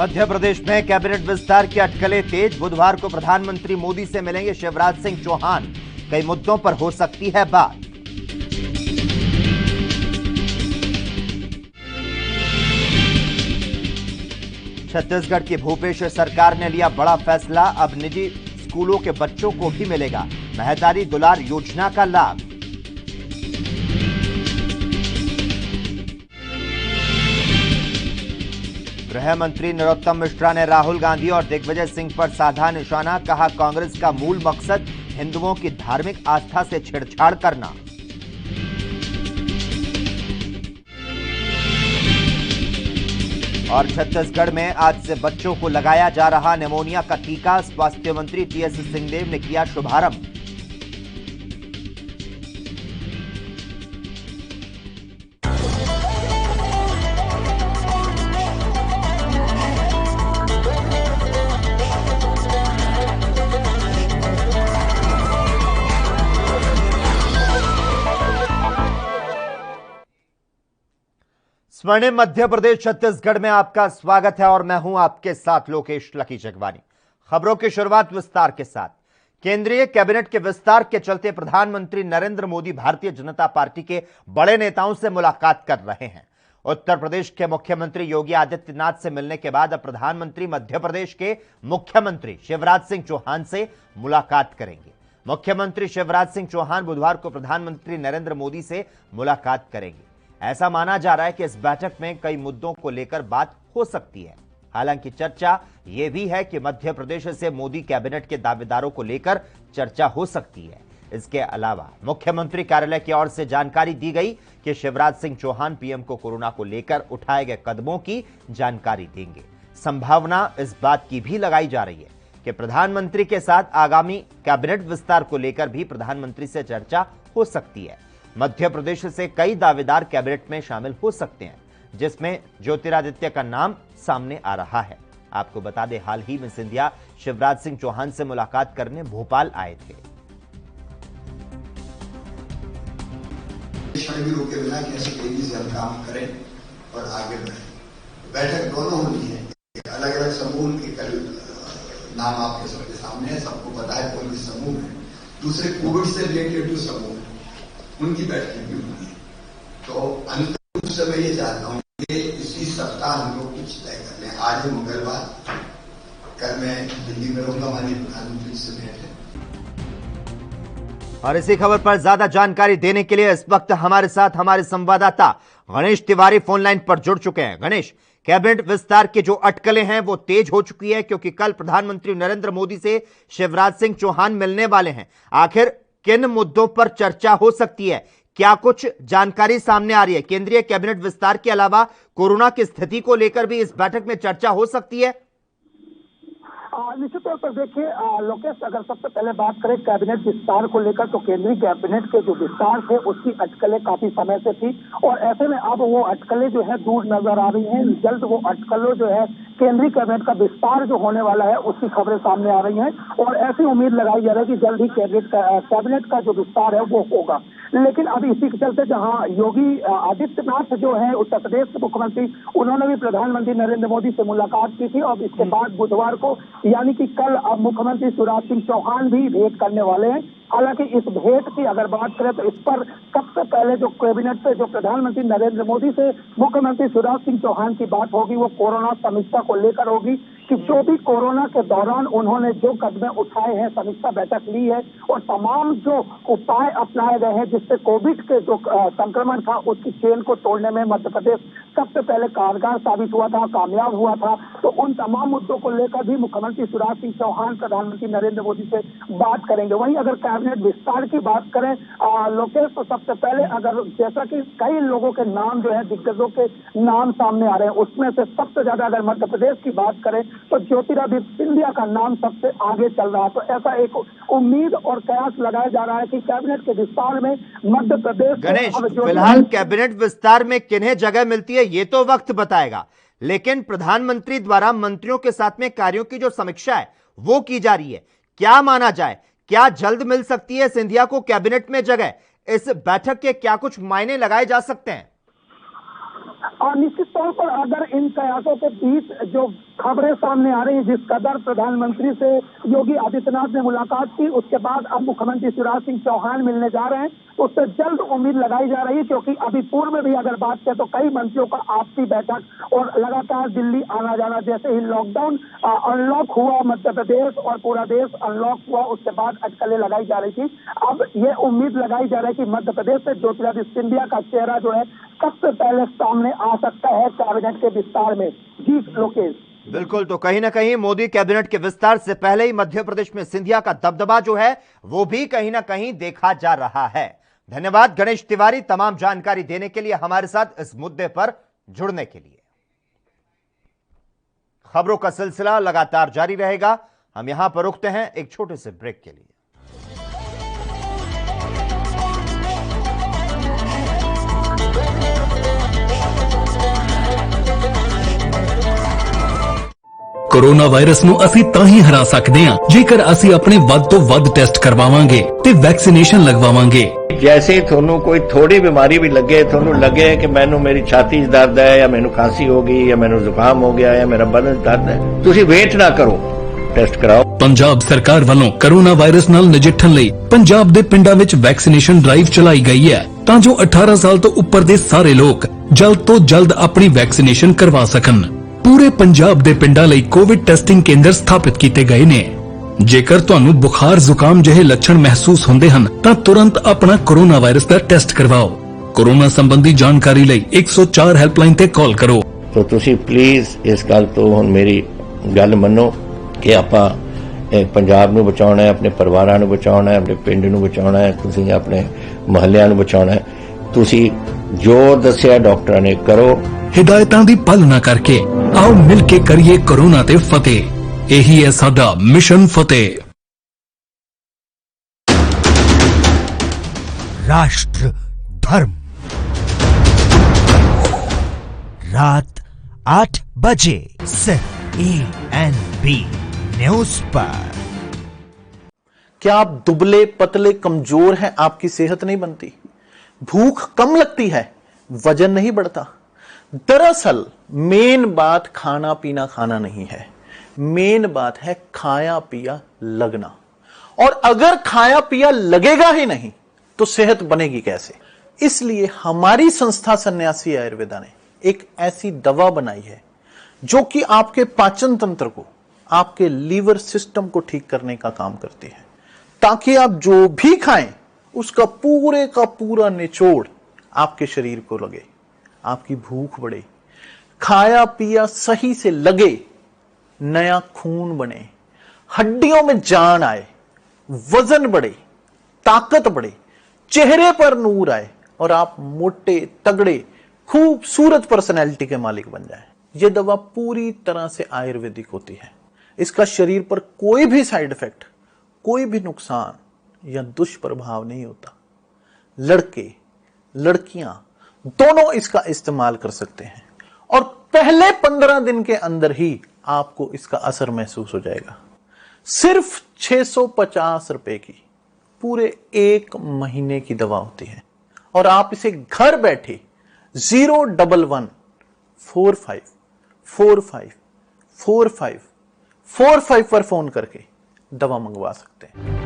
मध्य प्रदेश में कैबिनेट विस्तार की अटकलें तेज। बुधवार को प्रधानमंत्री मोदी से मिलेंगे शिवराज सिंह चौहान। कई मुद्दों पर हो सकती है बात। छत्तीसगढ़ की भूपेश सरकार ने लिया बड़ा फैसला। अब निजी स्कूलों के बच्चों को भी मिलेगा महतारी दुलार योजना का लाभ। गृह मंत्री नरोत्तम मिश्रा ने राहुल गांधी और दिग्विजय सिंह पर साधा निशाना। कहा, कांग्रेस का मूल मकसद हिंदुओं की धार्मिक आस्था से छेड़छाड़ करना। और छत्तीसगढ़ में आज से बच्चों को लगाया जा रहा निमोनिया का टीका। स्वास्थ्य मंत्री टीएस सिंहदेव ने किया शुभारंभ। स्वर्णिम मध्य प्रदेश छत्तीसगढ़ में आपका स्वागत है और मैं हूं आपके साथ लोकेश लकी जगवानी। खबरों की शुरुआत विस्तार के साथ। केंद्रीय कैबिनेट के विस्तार के चलते प्रधानमंत्री नरेंद्र मोदी भारतीय जनता पार्टी के बड़े नेताओं से मुलाकात कर रहे हैं। उत्तर प्रदेश के मुख्यमंत्री योगी आदित्यनाथ से मिलने के बाद अब प्रधानमंत्री मध्य प्रदेश के मुख्यमंत्री शिवराज सिंह चौहान से मुलाकात करेंगे। मुख्यमंत्री शिवराज सिंह चौहान बुधवार को प्रधानमंत्री नरेंद्र मोदी से मुलाकात करेंगे। ऐसा माना जा रहा है कि इस बैठक में कई मुद्दों को लेकर बात हो सकती है। हालांकि चर्चा यह भी है कि मध्य प्रदेश से मोदी कैबिनेट के दावेदारों को लेकर चर्चा हो सकती है। इसके अलावा मुख्यमंत्री कार्यालय की ओर से जानकारी दी गई कि शिवराज सिंह चौहान पीएम को कोरोना को लेकर उठाए गए कदमों की जानकारी देंगे। संभावना इस बात की भी लगाई जा रही है कि प्रधानमंत्री के साथ आगामी कैबिनेट विस्तार को लेकर भी प्रधानमंत्री से चर्चा हो सकती है। मध्य प्रदेश से कई दावेदार कैबिनेट में शामिल हो सकते हैं, जिसमें ज्योतिरादित्य का नाम सामने आ रहा है। आपको बता दें, हाल ही में सिंधिया शिवराज सिंह चौहान से मुलाकात करने भोपाल आए थे। के बिना कैसे तेजी से हम काम करें और आगे बढ़ें। बैठक दोनों होनी है। अलग अलग समूह के कल नाम आपके सबके सामने है, सबको पता है कौन से समूह है। दूसरे कोविड से रिलेटेड जो समूह है उनकी बैठकें भी हुई है। तो अंतिम रूप से मैं ये चाहता हूँ कि इसी सप्ताह हम लोग कुछ तय कर लें। आज है मंगलवार, कल मैं दिल्ली में रहूंगा, माननीय प्रधानमंत्री से भेंट है। और इसी खबर पर ज्यादा जानकारी देने के लिए इस वक्त हमारे साथ हमारे संवाददाता गणेश तिवारी फोन लाइन पर जुड़ चुके हैं। गणेश, कैबिनेट विस्तार की जो अटकलें हैं वो तेज हो चुकी है, क्योंकि कल प्रधानमंत्री नरेंद्र मोदी से शिवराज सिंह चौहान मिलने वाले हैं। आखिर किन मुद्दों पर चर्चा हो सकती है? क्या कुछ जानकारी सामने आ रही है? केंद्रीय कैबिनेट विस्तार के अलावा कोरोना की स्थिति को लेकर भी इस बैठक में चर्चा हो सकती है। निश्चित तौर पर देखिए लोकेश, अगर सबसे पहले बात करें कैबिनेट विस्तार को लेकर, तो केंद्रीय कैबिनेट के जो विस्तार थे उसकी अटकलें काफी समय से थी और ऐसे में अब वो अटकलें जो है दूर नजर आ रही हैं। जल्द वो अटकलों जो है केंद्रीय कैबिनेट का विस्तार जो होने वाला है उसकी खबरें सामने आ रही हैं और ऐसी उम्मीद लगाई जा रही है कि जल्द ही कैबिनेट का जो विस्तार है वो होगा। लेकिन अब इसी के चलते जहां योगी आदित्यनाथ जो है उत्तर प्रदेश के मुख्यमंत्री, उन्होंने भी प्रधानमंत्री नरेंद्र मोदी से मुलाकात की थी और इसके बाद बुधवार को यानी कि कल अब मुख्यमंत्री शिवराज सिंह चौहान भी भेंट करने वाले हैं। हालांकि इस भेंट की अगर बात करें तो इस पर सबसे पहले जो कैबिनेट से जो प्रधानमंत्री नरेंद्र मोदी से मुख्यमंत्री शिवराज सिंह चौहान की बात होगी वो कोरोना समीक्षा को लेकर होगी कि जो भी कोरोना के दौरान उन्होंने जो कदम उठाए हैं, समीक्षा बैठक ली है और तमाम जो उपाय अपनाए गए हैं जिससे कोविड के जो संक्रमण था उसकी चेन को तोड़ने में मध्य प्रदेश सबसे पहले कारगर साबित हुआ था, कामयाब हुआ था। तो उन तमाम मुद्दों को लेकर भी मुख्यमंत्री शिवराज सिंह चौहान प्रधानमंत्री नरेंद्र मोदी से बात करेंगे। वहीं अगर कैबिनेट विस्तार की बात करें लोकेश, तो सबसे पहले अगर जैसा कि कई लोगों के नाम जो है, दिग्गजों के नाम सामने आ रहे हैं, उसमें से सबसे ज्यादा अगर मध्य प्रदेश की बात करें तो ज्योतिरादित्य सिंधिया का नाम सबसे आगे चल रहा है। तो ऐसा एक उम्मीद और कयास लगाया जा रहा है कि कैबिनेट के विस्तार में मध्य प्रदेश। गणेश, फिलहाल कैबिनेट विस्तार में किन्हें जगह मिलती है ये तो वक्त बताएगा, लेकिन प्रधानमंत्री द्वारा मंत्रियों के साथ में कार्यों की जो समीक्षा है वो की जा रही है। क्या माना जाए, क्या जल्द मिल सकती है सिंधिया को कैबिनेट में जगह? इस बैठक के क्या कुछ मायने लगाए जा सकते हैं? और निश्चित तौर पर अगर इन कयासों के बीच जो खबरें सामने आ रही है। जिस कदर प्रधानमंत्री से योगी आदित्यनाथ ने मुलाकात की, उसके बाद अब मुख्यमंत्री शिवराज सिंह चौहान मिलने जा रहे हैं, तो उससे जल्द उम्मीद लगाई जा रही है। क्योंकि अभी पूर्व में भी अगर बात करें तो कई मंत्रियों का आपसी बैठक और लगातार दिल्ली आना जाना, जैसे ही लॉकडाउन अनलॉक हुआ मध्य प्रदेश और पूरा देश अनलॉक हुआ, उसके बाद अटकलें लगाई जा रही थी। अब ये उम्मीद लगाई जा रही है कि मध्य प्रदेश से ज्योतिरादित्य सिंधिया का चेहरा जो है सबसे पहले सामने आ सकता है कैबिनेट के विस्तार में। जी लोकेश। बिल्कुल, तो कहीं ना कहीं मोदी कैबिनेट के विस्तार से पहले ही मध्य प्रदेश में सिंधिया का दबदबा जो है वो भी कहीं ना कहीं देखा जा रहा है। धन्यवाद गणेश तिवारी, तमाम जानकारी देने के लिए, हमारे साथ इस मुद्दे पर जुड़ने के लिए। खबरों का सिलसिला लगातार जारी रहेगा। हम यहां पर रुकते हैं एक छोटे से ब्रेक के लिए। कोरोना वायरस ਨੂੰ ਅਸੀਂ ਤਾਂ ਹੀ ਹਰਾ ਸਕਦੇ ਹਾਂ ਜੇਕਰ ਅਸੀਂ ਆਪਣੇ ਵੱਧ ਤੋਂ ਵੱਧ ਟੈਸਟ ਕਰਵਾਵਾਂਗੇ ਤੇ ਵੈਕਸੀਨੇਸ਼ਨ ਲਗਵਾਵਾਂਗੇ। जैसे ਤੁਹਾਨੂੰ ਕੋਈ ਥੋੜੀ ਬਿਮਾਰੀ ਵੀ ਲੱਗੇ, ਤੁਹਾਨੂੰ ਲੱਗੇ ਕਿ ਮੈਨੂੰ ਮੇਰੀ ਛਾਤੀ 'ਚ ਦਰਦ ਹੈ ਜਾਂ ਮੈਨੂੰ ਖਾਂਸੀ ਹੋ ਗਈ ਜਾਂ ਮੈਨੂੰ ਜ਼ੁਕਾਮ ਹੋ ਗਿਆ ਜਾਂ ਮੇਰਾ ਬਦਨ ਦਰਦ ਹੈ, ਤੁਸੀਂ ਵੇਟ ਨਾ ਕਰੋ, ਟੈਸਟ ਕਰਾਓ। ਪੰਜਾਬ ਸਰਕਾਰ ਵੱਲੋਂ ਕੋਰੋਨਾ ਵਾਇਰਸ ਨਾਲ ਨਜਿੱਠਣ ਲਈ ਪੰਜਾਬ ਦੇ ਪਿੰਡਾਂ ਵਿੱਚ ਵੈਕਸੀਨੇਸ਼ਨ ਡਰਾਈਵ ਚਲਾਈ ਗਈ ਹੈ ਤਾਂ ਜੋ 18 ਸਾਲ ਤੋਂ ਉੱਪਰ ਦੇ ਸਾਰੇ ਲੋਕ ਜਲਦ ਤੋਂ ਜਲਦ ਆਪਣੀ ਵੈਕਸੀਨੇਸ਼ਨ ਕਰਵਾ ਸਕਣ। पूरे पंजाब ਦੇ ਪਿੰਡਾਂ ਲਈ ਕੋਵਿਡ ਟੈਸਟਿੰਗ ਕੇਂਦਰ ਸਥਾਪਿਤ ਕੀਤੇ ਗਏ ਨੇ। ਜੇਕਰ ਤੁਹਾਨੂੰ ਬੁਖਾਰ ਜ਼ੁਕਾਮ ਜਿਹੇ ਲੱਛਣ ਮਹਿਸੂਸ ਹੁੰਦੇ ਹਨ ਤਾਂ ਤੁਰੰਤ ਆਪਣਾ ਕੋਰੋਨਾ ਵਾਇਰਸ ਦਾ ਟੈਸਟ ਕਰਵਾਓ। ਕੋਰੋਨਾ ਸੰਬੰਧੀ ਜਾਣਕਾਰੀ ਲਈ 104 ਹੈਲਪਲਾਈਨ ਤੇ ਕਾਲ ਕਰੋ। तो ਤੁਸੀਂ ਪਲੀਜ਼ ਇਸ ਗੱਲ ਤੋਂ ਹੁਣ ਮੇਰੀ ਗੱਲ ਮੰਨੋ ਕਿ ਆਪਾਂ ਪੰਜਾਬ ਨੂੰ ਬਚਾਉਣਾ ਹੈ, ਆਪਣੇ ਪਰਿਵਾਰਾਂ ਨੂੰ ਬਚਾਉਣਾ ਹੈ, ਆਪਣੇ ਪਿੰਡ ਨੂੰ ਬਚਾਉਣਾ ਹੈ, ਤੁਸੀਂ ਆਪਣੇ ਮੁਹੱਲਿਆਂ ਨੂੰ ਬਚਾਉਣਾ ਹੈ। ਤੁਸੀਂ ਜੋ ਦੱਸਿਆ ਡਾਕਟਰਾਂ ਨੇ ਕਰੋ। हिदायतां दी पालना करके आओ मिल के करिए कोरोना ते फतेह। यही है साडा मिशन फतेह। राष्ट्र धर्म रात 8 बजे सिर्फ ANB न्यूज पर। क्या आप दुबले पतले कमजोर हैं, आपकी सेहत नहीं बनती, भूख कम लगती है, वजन नहीं बढ़ता? दरअसल मेन बात खाना पीना खाना नहीं है, मेन बात है खाया पिया लगना। और अगर खाया पिया लगेगा ही नहीं तो सेहत बनेगी कैसे? इसलिए हमारी संस्था सन्यासी आयुर्वेदा ने एक ऐसी दवा बनाई है जो कि आपके पाचन तंत्र को, आपके लीवर सिस्टम को ठीक करने का काम करती है, ताकि आप जो भी खाएं उसका पूरे का पूरा निचोड़ आपके शरीर को लगे, आपकी भूख बढ़े, खाया पिया सही से लगे, नया खून बने, हड्डियों में जान आए, वजन बढ़े, ताकत बढ़े, चेहरे पर नूर आए और आप मोटे तगड़े खूबसूरत पर्सनैलिटी के मालिक बन जाएं। यह दवा पूरी तरह से आयुर्वेदिक होती है। इसका शरीर पर कोई भी साइड इफेक्ट, कोई भी नुकसान या दुष्प्रभाव नहीं होता। लड़के लड़कियां दोनों इसका इस्तेमाल कर सकते हैं और पहले 15 दिन के अंदर ही आपको इसका असर महसूस हो जाएगा। सिर्फ 650 रुपए की पूरे 1 महीने की दवा होती है और आप इसे घर बैठे 011 45 45 45 45 पर फोन करके दवा मंगवा सकते हैं।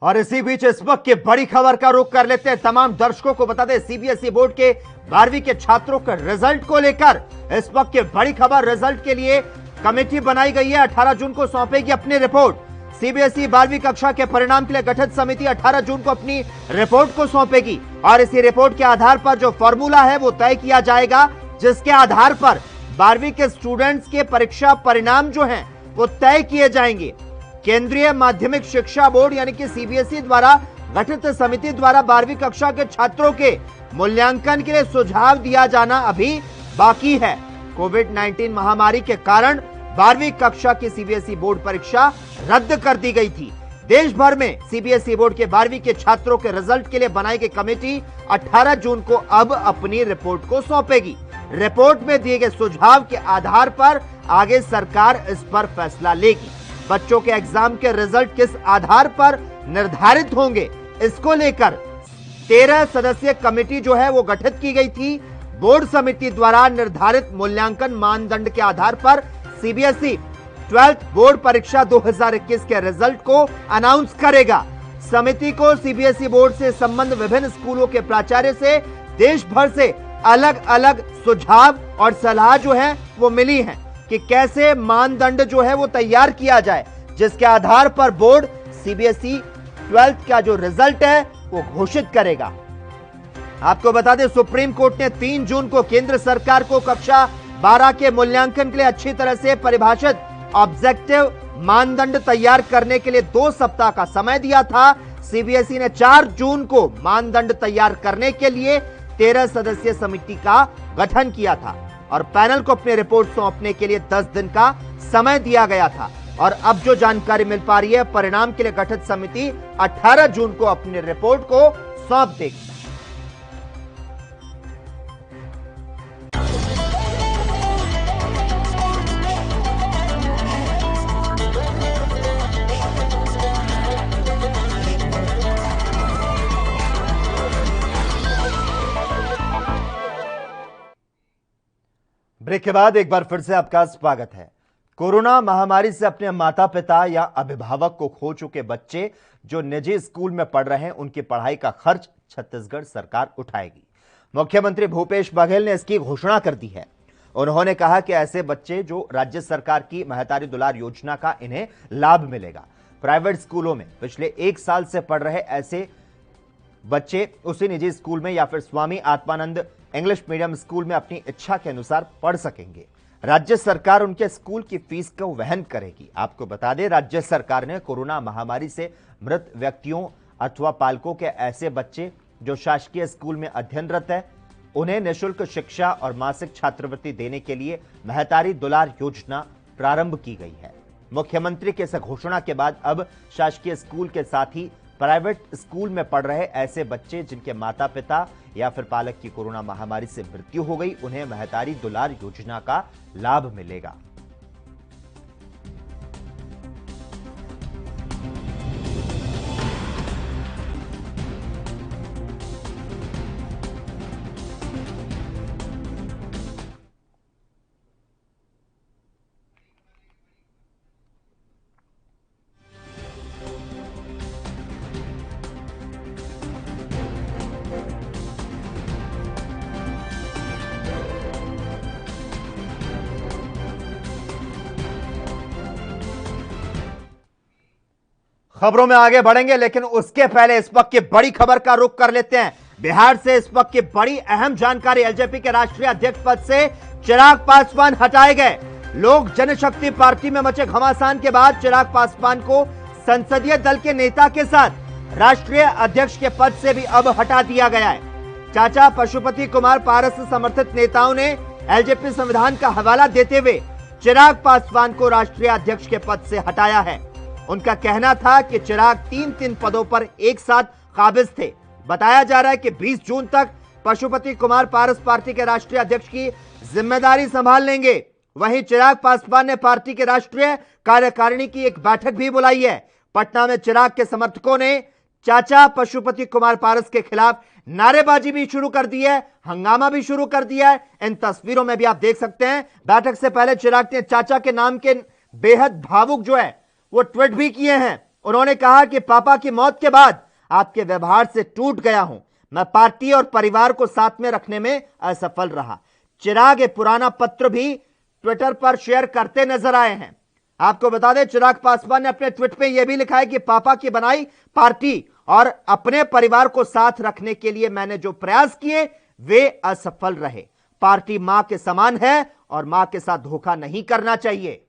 और इसी बीच इस वक्त की बड़ी खबर का रुख कर लेते हैं। तमाम दर्शकों को बता दें, सीबीएसई बोर्ड के 12वीं के छात्रों के रिजल्ट को लेकर इस वक्त की बड़ी खबर। रिजल्ट के लिए कमेटी बनाई गई है, 18 जून को सौंपेगी अपनी रिपोर्ट। सीबीएसई 12वीं कक्षा के परिणाम के लिए गठित समिति 18 जून को अपनी रिपोर्ट को सौंपेगी और इसी रिपोर्ट के आधार पर जो फॉर्मूला है वो तय किया जाएगा, जिसके आधार पर 12वीं के स्टूडेंट्स के परीक्षा परिणाम जो हैं वो तय किए जाएंगे। केंद्रीय माध्यमिक शिक्षा बोर्ड यानी कि सीबीएसई द्वारा गठित समिति द्वारा 12वीं कक्षा के छात्रों के मूल्यांकन के लिए सुझाव दिया जाना अभी बाकी है। कोविड-19 महामारी के कारण 12वीं कक्षा की सीबीएसई बोर्ड परीक्षा रद्द कर दी गई थी। देश भर में सीबीएसई बोर्ड के 12वीं के छात्रों के रिजल्ट के लिए बनाई गई कमेटी 18 जून को अब अपनी रिपोर्ट को सौंपेगी। रिपोर्ट में दिए गए सुझाव के आधार पर आगे सरकार इस पर फैसला लेगी। बच्चों के एग्जाम के रिजल्ट किस आधार पर निर्धारित होंगे, इसको लेकर 13 सदस्यीय कमेटी जो है वो गठित की गई थी। बोर्ड समिति द्वारा निर्धारित मूल्यांकन मानदंड के आधार पर सीबीएसई 12th बोर्ड परीक्षा 2021 के रिजल्ट को अनाउंस करेगा। समिति को सीबीएसई बोर्ड से संबंध विभिन्न स्कूलों के प्राचार्य से देश भर से अलग अलग सुझाव और सलाह जो है वो मिली है कि कैसे मानदंड जो है वो तैयार किया जाए, जिसके आधार पर बोर्ड सीबीएसई 12th का जो रिजल्ट है वो घोषित करेगा। आपको बता दें, सुप्रीम कोर्ट ने 3 जून को केंद्र सरकार को कक्षा 12 के मूल्यांकन के लिए अच्छी तरह से परिभाषित ऑब्जेक्टिव मानदंड तैयार करने के लिए 2 सप्ताह का समय दिया था। सीबीएसई ने 4 जून को मानदंड तैयार करने के लिए 13 सदस्यीय समिति का गठन किया था और पैनल को अपनी रिपोर्ट सौंपने के लिए 10 दिन का समय दिया गया था। और अब जो जानकारी मिल पा रही है, परिणाम के लिए गठित समिति 18 जून को अपनी रिपोर्ट को सौंप देगी। ब्रेक के बाद एक बार फिर से आपका स्वागत है। कोरोना महामारी से अपने माता पिता या अभिभावक को खो चुके बच्चे जो निजी स्कूल में पढ़ रहे हैं, उनकी पढ़ाई का खर्च छत्तीसगढ़ सरकार उठाएगी। मुख्यमंत्री भूपेश बघेल ने इसकी घोषणा कर दी है। उन्होंने कहा कि ऐसे बच्चे जो राज्य सरकार की महतारी दुलार योजना का इन्हें लाभ मिलेगा। प्राइवेट स्कूलों में पिछले 1 साल से पढ़ रहे ऐसे बच्चे उसी निजी स्कूल में या फिर Swami Atmanand English medium school में अपनी इच्छा के अनुसार पढ़ सकेंगे। राज्य सरकार उनके स्कूल की फीस को वहन करेगी। आपको बता दें, राज्य सरकार ने कोरोना महामारी से मृत व्यक्तियों अथवा पालकों के ऐसे बच्चे जो शासकीय स्कूल में अध्ययनरत है, उन्हें निःशुल्क शिक्षा और मासिक छात्रवृत्ति देने के लिए महतारी दुलार योजना प्रारंभ की गई है। मुख्यमंत्री के इस घोषणा के बाद अब शासकीय स्कूल के साथ ही प्राइवेट स्कूल में पढ़ रहे ऐसे बच्चे जिनके माता पिता या फिर पालक की कोरोना महामारी से मृत्यु हो गई, उन्हें महतारी दुलार योजना का लाभ मिलेगा। खबरों में आगे बढ़ेंगे, लेकिन उसके पहले इस वक्त की बड़ी खबर का रुख कर लेते हैं। बिहार से इस वक्त की बड़ी अहम जानकारी, एलजेपी के राष्ट्रीय अध्यक्ष पद से चिराग पासवान हटाए गए। लोक जनशक्ति पार्टी में मचे घमासान के बाद चिराग पासवान को संसदीय दल के नेता के साथ राष्ट्रीय अध्यक्ष के पद से भी अब हटा दिया गया है। चाचा पशुपति कुमार पारस से समर्थित नेताओं ने एलजेपी संविधान का हवाला देते हुए चिराग पासवान को राष्ट्रीय अध्यक्ष के पद से हटाया है। उनका कहना था कि चिराग 3 पदों पर एक साथ काबिज थे। बताया जा रहा है कि 20 जून तक पशुपति कुमार पारस पार्टी के राष्ट्रीय अध्यक्ष की जिम्मेदारी संभाल लेंगे। वहीं चिराग पासवान ने पार्टी के राष्ट्रीय कार्यकारिणी की एक बैठक भी बुलाई है। पटना में चिराग के समर्थकों ने चाचा पशुपति कुमार पारस के खिलाफ नारेबाजी भी शुरू कर दी है, हंगामा भी शुरू कर दिया है। इन तस्वीरों में भी आप देख सकते हैं। बैठक से पहले चिराग ने चाचा के नाम के बेहद भावुक जो है वो ट्वीट भी किए हैं। उन्होंने कहा कि पापा की मौत के बाद आपके व्यवहार से टूट गया हूं। मैं पार्टी और परिवार को साथ में रखने में असफल रहा। चिराग एक पुराना पत्र भी ट्विटर पर शेयर करते नजर आए हैं। आपको बता दें, चिराग पासवान ने अपने ट्वीट पे यह भी लिखा है कि पापा की बनाई पार्टी और अपने परिवार को साथ रखने के लिए मैंने जो प्रयास किए वे असफल रहे। पार्टी मां के समान है और मां के साथ धोखा नहीं करना चाहिए।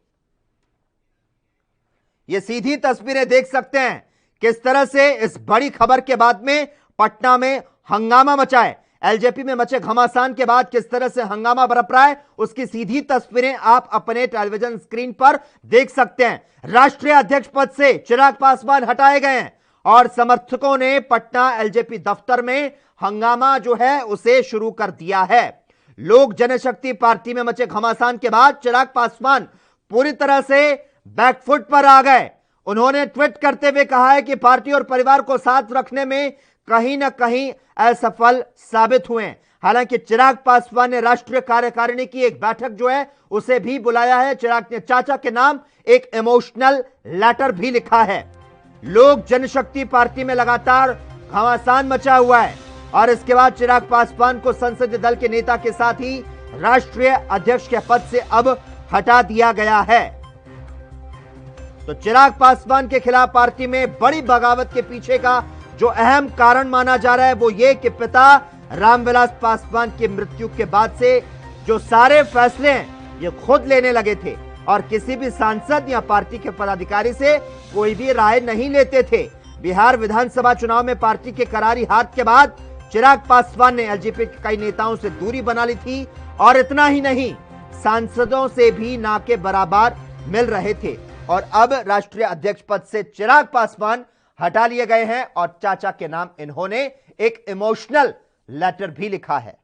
ये सीधी तस्वीरें देख सकते हैं किस तरह से इस बड़ी खबर के बाद में पटना में हंगामा मचा है। एलजेपी में मचे घमासान के बाद किस तरह से हंगामा बरप रहा है, उसकी सीधी तस्वीरें आप अपने टेलीविजन स्क्रीन पर देख सकते हैं। राष्ट्रीय अध्यक्ष पद से चिराग पासवान हटाए गए हैं और समर्थकों ने पटना एलजेपी दफ्तर में हंगामा जो है उसे शुरू कर दिया है। लोक जनशक्ति पार्टी में मचे घमासान के बाद चिराग पासवान पूरी तरह से बैकफुट पर आ गए। उन्होंने ट्वीट करते हुए कहा है कि पार्टी और परिवार को साथ रखने में कहीं ना कहीं असफल साबित हुए हैं। हालांकि चिराग पासवान ने राष्ट्रीय कार्यकारिणी की एक बैठक जो है उसे भी बुलाया है। चिराग ने चाचा के नाम एक इमोशनल लेटर भी लिखा है। लोक जनशक्ति पार्टी में लगातार घमासान मचा हुआ है और इसके बाद चिराग पासवान को संसदीय दल के नेता के साथ ही राष्ट्रीय अध्यक्ष के पद से अब हटा दिया गया है। तो चिराग पासवान के खिलाफ पार्टी में बड़ी बगावत के पीछे का जो अहम कारण माना जा रहा है वो ये कि पिता रामविलास पासवान की मृत्यु के बाद से जो सारे फैसले हैं ये खुद लेने लगे थे और किसी भी सांसद या पार्टी के पदाधिकारी से कोई भी राय नहीं लेते थे। बिहार विधानसभा चुनाव में पार्टी के करारी हार के बाद चिराग पासवान ने एलजेपी के कई नेताओं से दूरी बना ली थी और इतना ही नहीं, सांसदों से भी ना के बराबर मिल रहे थे और अब राष्ट्रीय अध्यक्ष पद से चिराग पासवान हटा लिए गए हैं और चाचा के नाम इन्होंने एक इमोशनल लेटर भी लिखा है।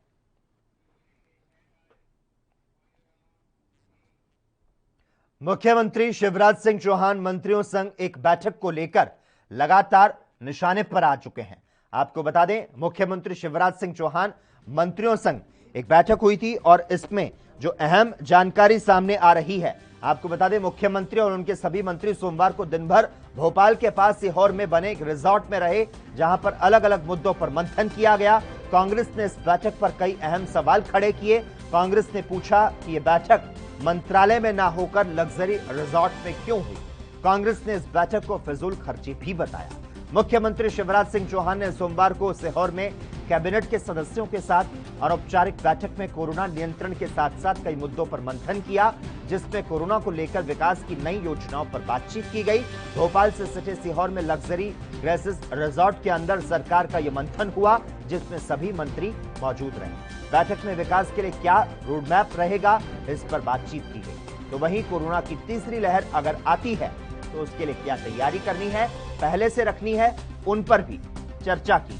मुख्यमंत्री शिवराज सिंह चौहान मंत्रियों संग एक बैठक को लेकर लगातार निशाने पर आ चुके हैं। आपको बता दें, मुख्यमंत्री शिवराज सिंह चौहान मंत्रियों संग एक बैठक हुई थी और इसमें जो अहम जानकारी सामने आ रही है, आपको बता दें मुख्यमंत्री और उनके सभी मंत्री सोमवार को दिन भर भोपाल के पास सीहोर में बने एक रिजॉर्ट में रहे, जहां पर अलग अलग मुद्दों पर मंथन किया गया। कांग्रेस ने इस बैठक पर कई अहम सवाल खड़े किए। कांग्रेस ने पूछा कि यह बैठक मंत्रालय में ना होकर लग्जरी रिजॉर्ट में क्यों हुई। कांग्रेस ने इस बैठक को फिजूल खर्ची भी बताया। मुख्यमंत्री शिवराज सिंह चौहान ने सोमवार को सीहोर में कैबिनेट के सदस्यों के साथ अनौपचारिक बैठक में कोरोना नियंत्रण के साथ साथ कई मुद्दों पर मंथन किया, जिसमें कोरोना को लेकर विकास की नई योजनाओं पर बातचीत की गई। भोपाल से सटे सीहोर में लग्जरी ग्रेसेस रिजॉर्ट के अंदर सरकार का यह मंथन हुआ, जिसमें सभी मंत्री मौजूद रहे। बैठक में विकास के लिए क्या रोडमैप रहेगा, इस पर बातचीत की गई। तो वहीं कोरोना की तीसरी लहर अगर आती है तो उसके लिए क्या तैयारी करनी है, पहले से रखनी है, उन पर भी चर्चा की।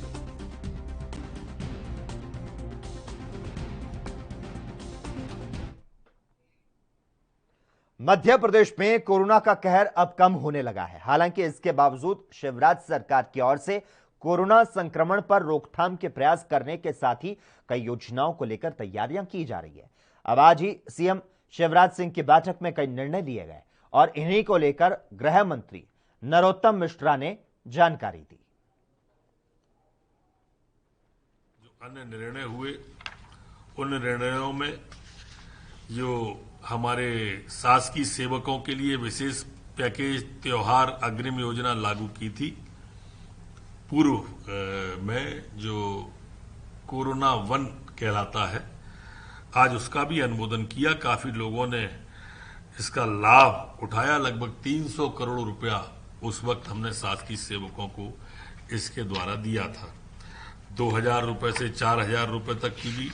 मध्य प्रदेश में कोरोना का कहर अब कम होने लगा है। हालांकि इसके बावजूद शिवराज सरकार की ओर से कोरोना संक्रमण पर रोकथाम के प्रयास करने के साथ ही कई योजनाओं को लेकर तैयारियां की जा रही है। अब आज ही सीएम शिवराज सिंह की बैठक में कई निर्णय लिए गए और इन्हीं को लेकर गृह मंत्री नरोत्तम मिश्रा ने जानकारी दी। जो अन्य निर्णय हुए, उन निर्णयों में जो हमारे शासकीय सेवकों के लिए विशेष पैकेज त्योहार अग्रिम योजना लागू की थी, पूर्व में जो कोरोना 1 कहलाता है, आज उसका भी अनुमोदन किया। काफी लोगों ने इसका लाभ उठाया। लगभग 300 करोड़ रुपया उस वक्त हमने शासकीय सेवकों को इसके द्वारा दिया था। 2000 रुपए से 4000 रुपए तक की भी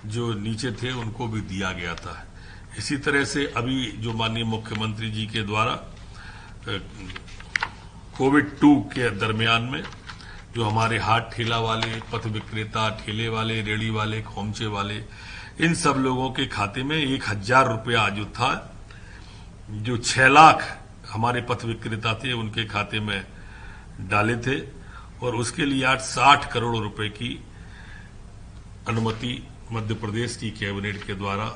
जो नीचे थे उनको भी दिया गया था। इसी तरह से अभी जो माननीय मुख्यमंत्री जी के द्वारा कोविड-2 के दरमियान में जो हमारे हाट ठेला वाले, पथ विक्रेता, ठेले वाले, रेड़ी वाले, खोमचे वाले, इन सब लोगों के खाते में 1000 रुपया जो था, जो 6 लाख हमारे पथ विक्रेता थे उनके खाते में डाले थे और उसके लिए आज 60 करोड़ रुपए की अनुमति मध्य प्रदेश की कैबिनेट के द्वारा।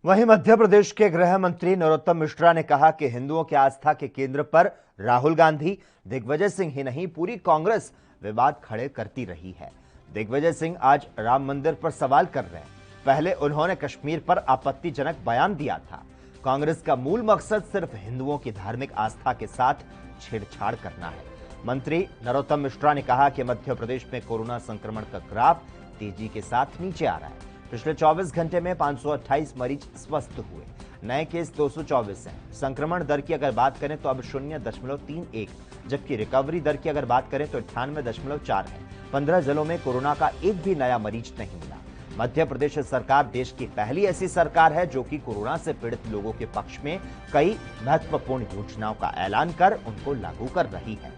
वहीं मध्य प्रदेश के गृह मंत्री नरोत्तम मिश्रा ने कहा कि हिंदुओं की आस्था के केंद्र पर राहुल गांधी, दिग्विजय सिंह ही नहीं पूरी कांग्रेस विवाद खड़े करती रही है। दिग्विजय सिंह आज राम मंदिर पर सवाल कर रहे हैं। पहले उन्होंने कश्मीर पर आपत्तिजनक बयान दिया था। कांग्रेस का मूल मकसद सिर्फ हिंदुओं की धार्मिक आस्था के साथ छेड़छाड़ करना है। मंत्री नरोत्तम मिश्रा ने कहा कि मध्य प्रदेश में कोरोना संक्रमण का ग्राफ तेजी के साथ नीचे आ रहा है। पिछले 24 घंटे में 528 मरीज स्वस्थ हुए, नए केस 224 हैं। संक्रमण दर की अगर बात करें तो अब 0.31, जबकि रिकवरी दर की अगर बात करें तो 98.4 है। 15 जिलों में कोरोना का एक भी नया मरीज नहीं मिला। मध्य प्रदेश सरकार देश की पहली ऐसी सरकार है जो कि कोरोना से पीड़ित लोगों के पक्ष में कई महत्वपूर्ण योजनाओं का ऐलान कर उनको लागू कर रही है।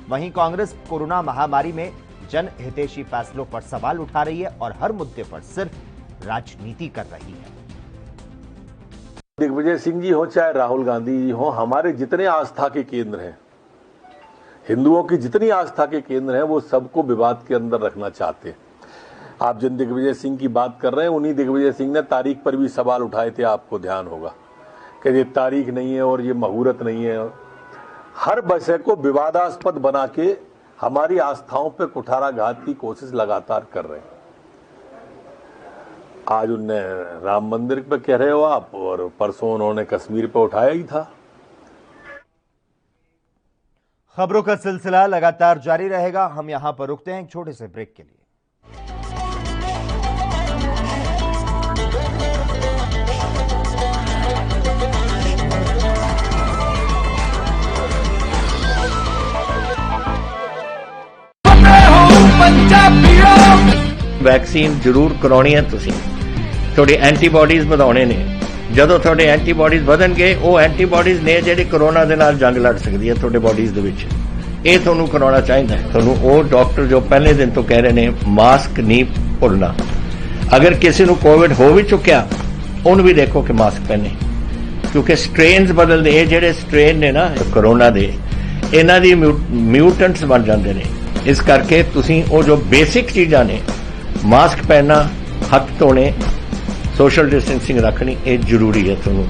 वहीं कांग्रेस कोरोना महामारी में जन हितैषी फैसलों पर सवाल उठा रही है और हर मुद्दे पर सिर्फ राजनीति कर रही है। दिग्विजय सिंह जी हो चाहे राहुल गांधी जी हो, हमारे जितने आस्था के केंद्र हैं, हिंदुओं की जितनी आस्था के केंद्र हैं, वो सबको विवाद के अंदर रखना चाहते हैं। आप जिन दिग्विजय सिंह की बात कर रहे हैं, उन्हीं दिग्विजय सिंह ने तारीख पर भी सवाल उठाए थे, आपको ध्यान होगा कि ये तारीख नहीं है और ये मुहूर्त नहीं है। हर विषय को विवादास्पद बना के हमारी आस्थाओं पर कुठाराघात की कोशिश लगातार कर रहे हैं। आज उनने राम मंदिर पे कह रहे हो आप, और परसों उन्होंने कश्मीर पे उठाया ही था। खबरों का सिलसिला लगातार जारी रहेगा। हम यहां पर रुकते हैं एक छोटे से ब्रेक के लिए। वैक्सीन जरूर करानी है। तुसीं थोड़ी एंटीबॉडीज ਵਧਾਉਣੇ ਨੇ। ਜਦੋਂ ਤੁਹਾਡੇ ਐਂਟੀਬਾਡੀਜ਼ ਵਧਣਗੇ, ਉਹ ਐਂਟੀਬਾਡੀਜ਼ ਨੇ ਜਿਹੜੇ ਕੋਰੋਨਾ ਦੇ ਨਾਲ ਜੰਗ ਲੜ ਸਕਦੀ ਹੈ ਤੁਹਾਡੇ ਬਾਡੀਜ਼ ਦੇ ਵਿੱਚ। ਇਹ ਤੁਹਾਨੂੰ ਕਰਾਉਣਾ ਚਾਹੀਦਾ ਹੈ। ਤੁਹਾਨੂੰ ਉਹ ਡਾਕਟਰ ਜੋ ਪਹਿਲੇ ਦਿਨ ਤੋਂ ਕਹਿ ਰਹੇ ਨੇ ਮਾਸਕ ਨਹੀਂ ਭੁੱਲਣਾ। ਅਗਰ ਕਿਸੇ ਨੂੰ ਕੋਵਿਡ ਹੋ ਵੀ ਚੁੱਕਿਆ, ਉਹਨੂੰ ਵੀ ਦੇਖੋ ਕਿ ਮਾਸਕ ਪਹਿਨੇ, ਕਿਉਂਕਿ ਸਟ੍ਰੇਨਸ ਬਦਲਦੇ। ਇਹ ਜਿਹੜੇ ਸਟ੍ਰੇਨ ਨੇ ਨਾ ਕੋਰੋਨਾ ਦੇ, ਇਹਨਾਂ ਦੀ ਮਿਊਟੈਂਟਸ ਬਣ ਜਾਂਦੇ ਨੇ। ਇਸ ਕਰਕੇ ਤੁਸੀਂ ਉਹ ਜੋ ਬੇਸਿਕ ਚੀਜ਼ਾਂ ਨੇ, ਮਾਸਕ ਪਹਿਨਣਾ, ਹੱਥ ਧੋਣੇ, सोशल डिस्टेंसिंग रखनी ये जरूरी है। ਤੁਹਾਨੂੰ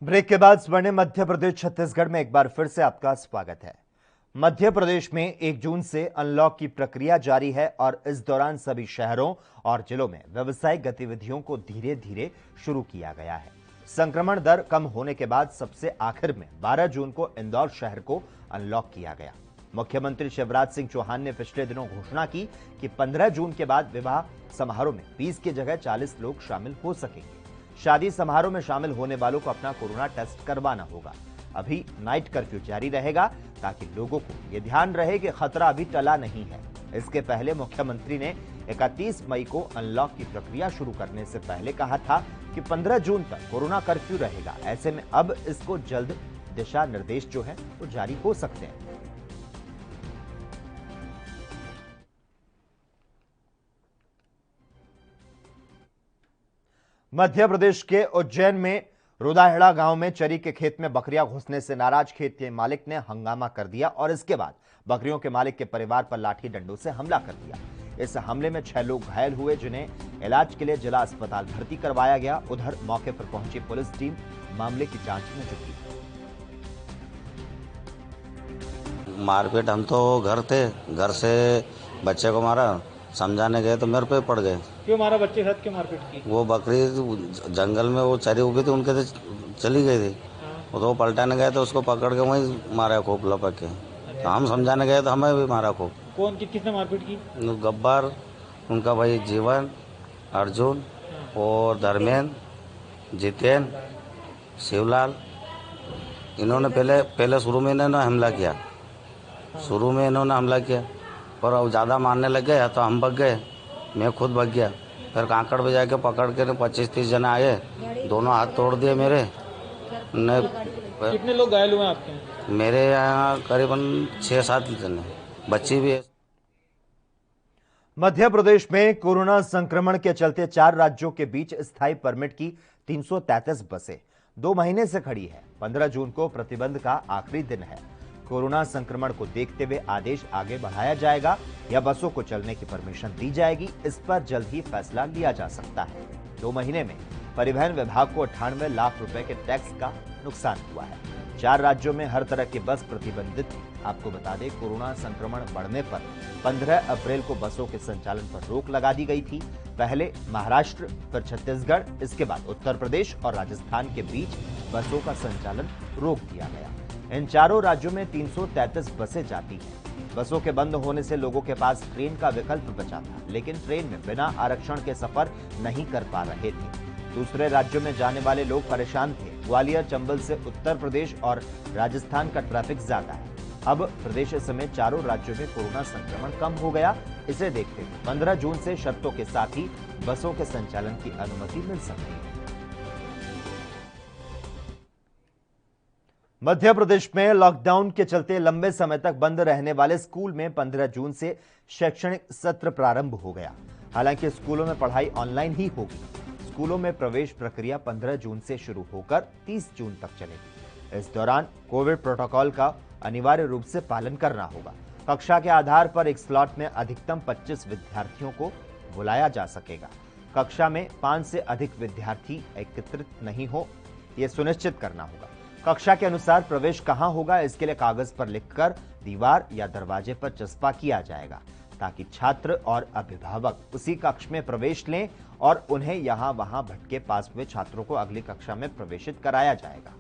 ब्रेक के बाद स्वर्णिम मध्य प्रदेश छत्तीसगढ़ में एक बार फिर से आपका स्वागत है। मध्य प्रदेश में 1 जून से अनलॉक की प्रक्रिया जारी है और इस दौरान सभी शहरों और जिलों में व्यावसायिक गतिविधियों को धीरे धीरे शुरू किया गया है। संक्रमण दर कम होने के बाद सबसे आखिर में 12 जून को इंदौर शहर को अनलॉक किया गया। मुख्यमंत्री शिवराज सिंह चौहान ने पिछले दिनों घोषणा की कि 15 जून के बाद विवाह समारोह में 20 की जगह 40 लोग शामिल हो सकेंगे। शादी समारोह में शामिल होने वालों को अपना कोरोना टेस्ट करवाना होगा। अभी नाइट कर्फ्यू जारी रहेगा ताकि लोगों को यह ध्यान रहे कि खतरा अभी टला नहीं है। इसके पहले मुख्यमंत्री ने 31 मई को अनलॉक की प्रक्रिया शुरू करने से पहले कहा था कि 15 जून तक कोरोना कर्फ्यू रहेगा। ऐसे में अब इसको जल्द दिशा निर्देश जो है वो जारी हो सकते हैं। मध्य प्रदेश के उज्जैन में रुदाहेड़ा गांव में चरी के खेत में बकरियां घुसने से नाराज खेत के मालिक ने हंगामा कर दिया और इसके बाद बकरियों के मालिक के परिवार पर लाठी डंडों से हमला कर दिया। इस हमले में 6 लोग घायल हुए, जिन्हें इलाज के लिए जिला अस्पताल भर्ती करवाया गया। उधर मौके पर पहुंची पुलिस टीम मामले की जांच में जुटी। मारपीट, हम तो घर थे, घर से बच्चे को मारा, समझाने गए तो मेरे पे पड़ गए। क्यों मारा? बच्चे के साथ क्यों मारपीट की? वो बकरी जंगल में वो चरी उगी थी, उनके से चली गई थी। वो तो पलटाने गए तो उसको पकड़ के वहीं मारा खूब लपक के। तो हम समझाने गए तो हमें भी मारा खूब। कौन किसने मारपीट की? गब्बर, उनका भाई जीवन, अर्जुन और धर्मेंद्र, जितेंद्र, शिवलाल। इन्होंने पहले शुरू में इन्होंने हमला किया। शुरू में इन्होंने हमला किया और अब ज़्यादा मारने लग गए तो हम भाग गए। मैं खुद भाग गया। फिर कांकड़ पे जाके पकड़ के 25-30 जने आए, दोनों हाथ तोड़ दिए मेरे। कितने लोग घायल हुए आपके? मेरे यहाँ करीबन 6-7 जने, बच्ची भी है। मध्य प्रदेश में कोरोना संक्रमण के चलते 4 राज्यों के बीच स्थायी परमिट की 333 बसें 2 महीने से खड़ी है। 15 जून को प्रतिबंध का आखिरी दिन है। कोरोना संक्रमण को देखते हुए आदेश आगे बढ़ाया जाएगा या बसों को चलने की परमिशन दी जाएगी, इस पर जल्द ही फैसला लिया जा सकता है। 2 महीने में परिवहन विभाग को 98 लाख रुपए के टैक्स का नुकसान हुआ है। 4 राज्यों में हर तरह की बस प्रतिबंधित थी। आपको बता दें, कोरोना संक्रमण बढ़ने पर 15 अप्रैल को बसों के संचालन पर रोक लगा दी गई थी। पहले महाराष्ट्र, फिर छत्तीसगढ़, इसके बाद उत्तर प्रदेश और राजस्थान के बीच बसों का संचालन रोक दिया गया। इन चारों राज्यों में 333 बसें जाती हैं। बसों के बंद होने से लोगों के पास ट्रेन का विकल्प बचा था, लेकिन ट्रेन में बिना आरक्षण के सफर नहीं कर पा रहे थे। दूसरे राज्यों में जाने वाले लोग परेशान थे। ग्वालियर चंबल से उत्तर प्रदेश और राजस्थान का ट्रैफिक ज्यादा है। अब प्रदेश समेत चारों राज्यों में कोरोना संक्रमण कम हो गया। इसे देखते हुए 15 जून से शर्तों के साथ ही बसों के संचालन की अनुमति मिल सकती है। मध्य प्रदेश में लॉकडाउन के चलते लंबे समय तक बंद रहने वाले स्कूल में 15 जून से शैक्षणिक सत्र प्रारंभ हो गया। हालांकि स्कूलों में पढ़ाई ऑनलाइन ही होगी। स्कूलों में प्रवेश प्रक्रिया 15 जून से शुरू होकर 30 जून तक चलेगी। इस दौरान कोविड प्रोटोकॉल का अनिवार्य रूप से पालन करना होगा। कक्षा के आधार पर एक स्लॉट में अधिकतम 25 विद्यार्थियों को बुलाया जा सकेगा। कक्षा में 5 से अधिक विद्यार्थी एकत्रित नहीं हो, यह सुनिश्चित करना होगा। कक्षा के अनुसार प्रवेश कहां होगा, इसके लिए कागज पर लिखकर दीवार या दरवाजे पर चस्पा किया जाएगा, ताकि छात्र और अभिभावक उसी कक्ष में प्रवेश लें और उन्हें यहां वहां भटके पास हुए छात्रों को अगली कक्षा में प्रवेशित कराया जाएगा।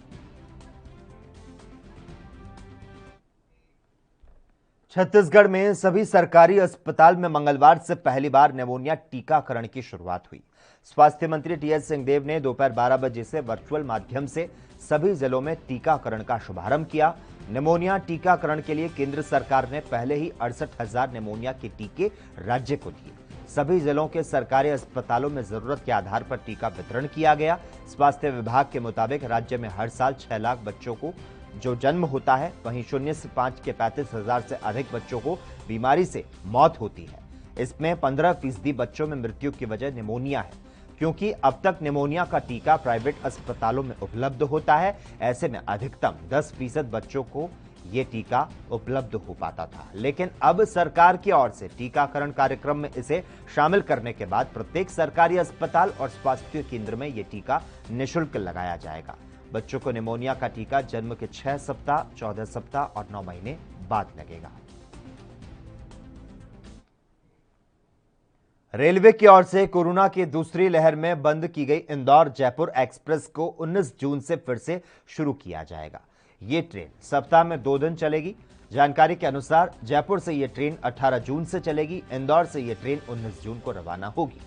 छत्तीसगढ़ में सभी सरकारी अस्पताल में मंगलवार से पहली बार निमोनिया टीकाकरण की शुरुआत हुई। स्वास्थ्य मंत्री टीएस सिंहदेव ने दोपहर 12 बजे से वर्चुअल माध्यम से सभी जिलों में टीकाकरण का शुभारंभ किया। निमोनिया टीकाकरण के लिए केंद्र सरकार ने पहले ही 68,000 निमोनिया के टीके राज्य को दिए। सभी जिलों के सरकारी अस्पतालों में जरूरत के आधार पर टीका वितरण किया गया। स्वास्थ्य विभाग के मुताबिक राज्य में हर साल 6 लाख बच्चों को जो जन्म होता है, वहीं 0 से 5 के 35,000 से अधिक बच्चों को बीमारी से मौत होती है। इसमें 15% बच्चों में मृत्यु की वजह निमोनिया है। क्योंकि अब तक निमोनिया का टीका प्राइवेट अस्पतालों में उपलब्ध होता है, ऐसे में अधिकतम 10% बच्चों को ये टीका उपलब्ध हो पाता था। लेकिन अब सरकार की ओर से टीकाकरण कार्यक्रम में इसे शामिल करने के बाद प्रत्येक सरकारी अस्पताल और स्वास्थ्य केंद्र में ये टीका निःशुल्क लगाया जाएगा। बच्चों को निमोनिया का टीका जन्म के 6 सप्ताह, 14 सप्ताह और 9 महीने बाद लगेगा। रेलवे की ओर से कोरोना की दूसरी लहर में बंद की गई इंदौर जयपुर एक्सप्रेस को 19 जून से फिर से शुरू किया जाएगा। ये ट्रेन सप्ताह में 2 दिन चलेगी। जानकारी के अनुसार जयपुर से यह ट्रेन 18 जून से चलेगी। इंदौर से यह ट्रेन 19 जून को रवाना होगी।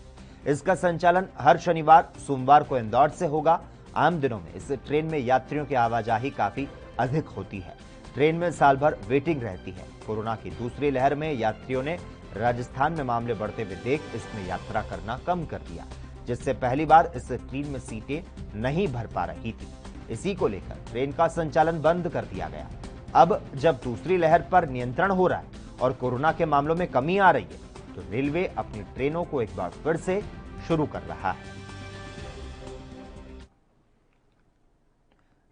इसका संचालन हर शनिवार, सोमवार को इंदौर से होगा। आम दिनों में इस ट्रेन में यात्रियों की आवाजाही काफी अधिक होती है। ट्रेन में साल भर वेटिंग रहती है। कोरोना की दूसरी लहर में यात्रियों ने राजस्थान में मामले बढ़ते हुए देख इसमें यात्रा करना कम कर दिया, जिससे पहली बार इस ट्रेन में सीटें नहीं भर पा रही थी। इसी को लेकर ट्रेन का संचालन बंद कर दिया गया। अब जब दूसरी लहर पर नियंत्रण हो रहा है और कोरोना के मामलों में कमी आ रही है, तो रेलवे अपनी ट्रेनों को एक बार फिर से शुरू कर रहा है।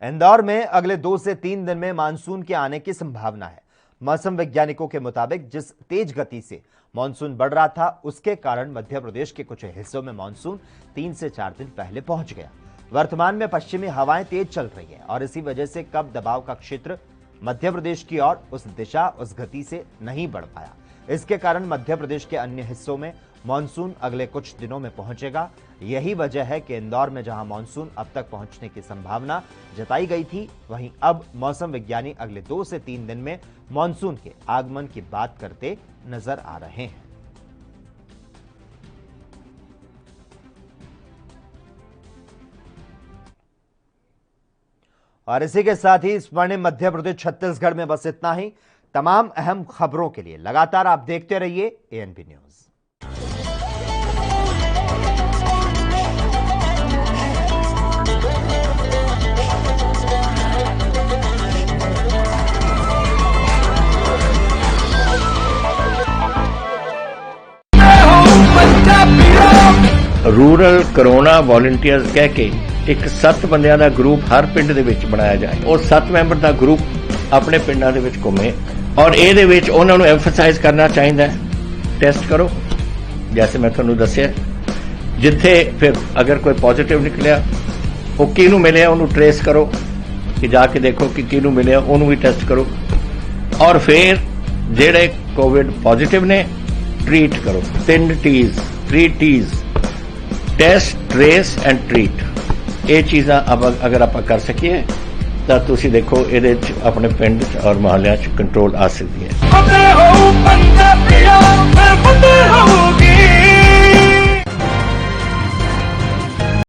इंदौर में अगले 2 से 3 दिन में मानसून के आने की संभावना है। मौसम वैज्ञानिकों के मुताबिक जिस तेज गति से मानसून बढ़ रहा था, उसके कारण मध्य प्रदेश के कुछ हिस्सों में मानसून 3 से 4 दिन पहले पहुंच गया। वर्तमान में पश्चिमी हवाएं तेज चल रही है और इसी वजह से कम दबाव का क्षेत्र मध्य प्रदेश की ओर उस दिशा, उस गति से नहीं बढ़ पाया। इसके कारण मध्य प्रदेश के अन्य हिस्सों में मानसून अगले कुछ दिनों में पहुंचेगा। यही वजह है कि इंदौर में जहां मानसून अब तक पहुंचने की संभावना जताई गई थी, वहीं अब मौसम विज्ञानी अगले 2 से 3 दिन में मानसून के आगमन की बात करते नजर आ रहे हैं। और इसी के साथ ही स्वर्णिम मध्य प्रदेश छत्तीसगढ़ में बस इतना ही। तमाम अहम खबरों के लिए लगातार आप देखते रहिए ANP news. Rural corona volunteers कह के एक 7 ਬੰਦਿਆਂ ਦਾ ਗਰੁੱਪ ਹਰ ਪਿੰਡ ਦੇ ਵਿੱਚ ਬਣਾਇਆ ਜਾਏ। ਉਹ 7 ਮੈਂਬਰ ਦਾ ਗਰੁੱਪ ਆਪਣੇ ਪਿੰਡਾਂ ਦੇ ਵਿੱਚ ਘੁੰਮੇ ਔਰ ਇਹਦੇ ਵਿੱਚ ਉਹਨਾਂ ਨੂੰ ਐਮਫਸਾਈਜ਼ ਕਰਨਾ ਚਾਹੀਦਾ ਹੈ ਟੈਸਟ ਕਰੋ, ਜੈਸੇ ਮੈਂ ਤੁਹਾਨੂੰ ਦੱਸਿਆ। ਜਿੱਥੇ ਫਿਰ ਅਗਰ ਕੋਈ ਪੋਜ਼ਿਟਿਵ ਨਿਕਲਿਆ ਉਹ ਕਿਹਨੂੰ ਮਿਲਿਆ ਉਹਨੂੰ ਟ੍ਰੇਸ ਕਰੋ ਕਿ ਜਾ ਕੇ ਦੇਖੋ ਕਿ ਕਿਹਨੂੰ ਮਿਲਿਆ, ਉਹਨੂੰ ਵੀ ਟੈਸਟ ਕਰੋ ਔਰ ਫਿਰ ਜਿਹੜੇ ਕੋਵਿਡ ਪੋਜ਼ਿਟਿਵ ਨੇ ट्रीट करो। 3 T's, 3 T's, test, trace and treat. ये चीज़ां अगर आप कर सकिए तो तुसी देखो ये अपने पिंड और मोहल्ले कंट्रोल आ सकती है।